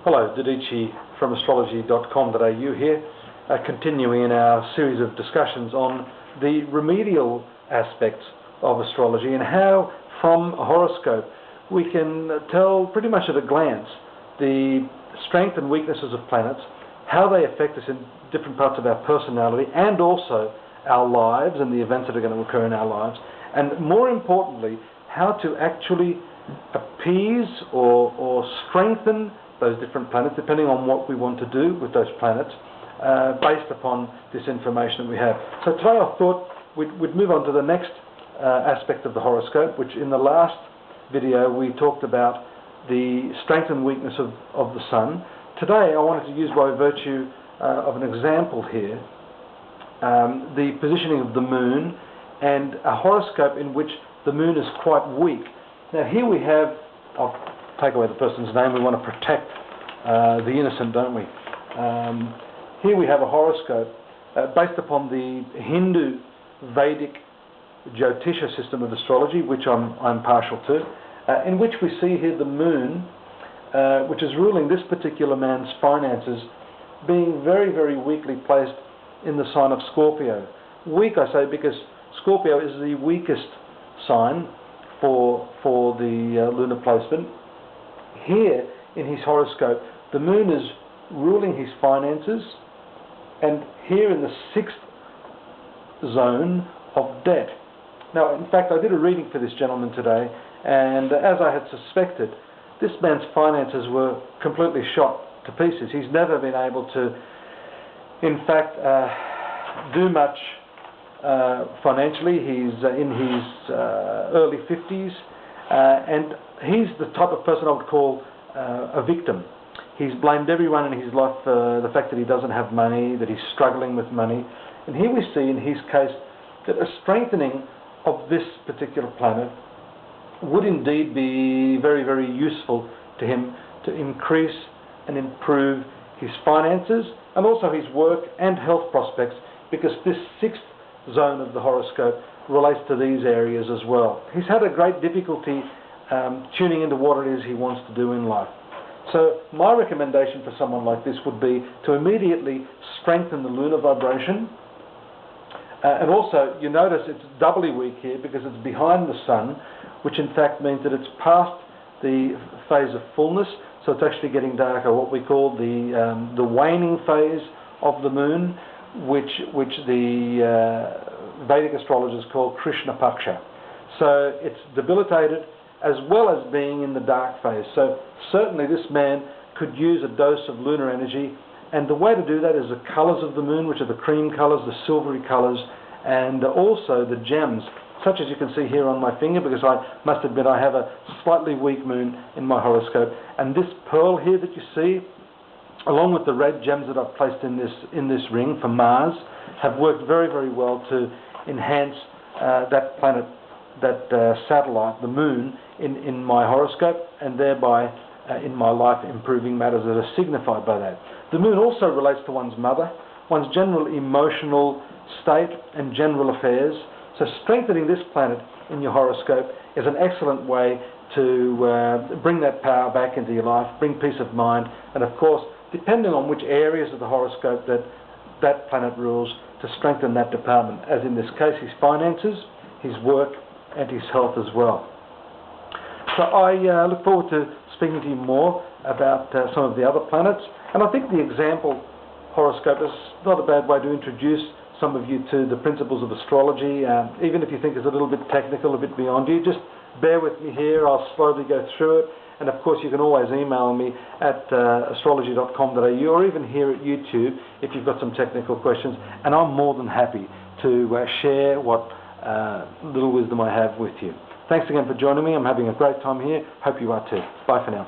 Hello, Dadhichi from Astrological here, continuing in our series of discussions on the remedial aspects of astrology and how from a horoscope we can tell pretty much at a glance the strength and weaknesses of planets, how they affect us in different parts of our personality and also our lives and the events that are going to occur in our lives, and more importantly, how to actually appease or strengthen those different planets, depending on what we want to do with those planets, based upon this information that we have. So today I thought we'd move on to the next aspect of the horoscope, which in the last video we talked about the strength and weakness of the sun. Today I wanted to use, by virtue of an example here, the positioning of the moon and a horoscope in which the moon is quite weak. Now here we have, I'll take away the person's name, we want to protect the innocent, don't we? Here we have a horoscope based upon the Hindu Vedic Jyotisha system of astrology, which I'm partial to, in which we see here the moon, which is ruling this particular man's finances, being very, very weakly placed in the sign of Scorpio. Weak, I say, because Scorpio is the weakest sign for the lunar placement. Here in his horoscope, the moon is ruling his finances, and here in the 6th zone of debt. Now, in fact, I did a reading for this gentleman today, and as I had suspected, this man's finances were completely shot to pieces. He's never been able to, in fact, do much financially. He's in his early 50s, and he's the type of person I would call a victim. He's blamed everyone in his life for the fact that he doesn't have money, that he's struggling with money. And here we see in his case that a strengthening of this particular planet would indeed be very, very useful to him to increase and improve his finances and also his work and health prospects, because this 6th zone of the horoscope relates to these areas as well. He's had a great difficulty tuning into what it is he wants to do in life. So my recommendation for someone like this would be to immediately strengthen the lunar vibration. And also, you notice it's doubly weak here because it's behind the sun, which in fact means that it's past the phase of fullness, so it's actually getting darker, what we call the waning phase of the moon, which the Vedic astrologers call Krishna Paksha. So it's debilitated as well as being in the dark phase. So certainly this man could use a dose of lunar energy, and the way to do that is the colours of the moon, which are the cream colours, the silvery colours, and also the gems, such as you can see here on my finger, because I must admit I have a slightly weak moon in my horoscope, and this pearl here that you see, along with the red gems that I've placed in this ring for Mars, have worked very, very well to enhance that planet, that satellite, the moon, in my horoscope, and thereby in my life, improving matters that are signified by that. The moon also relates to one's mother, one's general emotional state and general affairs. So strengthening this planet in your horoscope is an excellent way to bring that power back into your life, bring peace of mind, and of course, depending on which areas of the horoscope that planet rules, to strengthen that department, as in this case his finances, his work, and his health as well. So I look forward to speaking to you more about some of the other planets, and I think the example horoscope is not a bad way to introduce some of you to the principles of astrology. Even if you think it's a little bit technical, a bit beyond you, just bear with me here. I'll slowly go through it, and of course you can always email me at astrology.com.au, or even here at YouTube if you've got some technical questions, and I'm more than happy to share what little wisdom I have with you. Thanks again for joining me. I'm having a great time here. Hope you are too. Bye for now.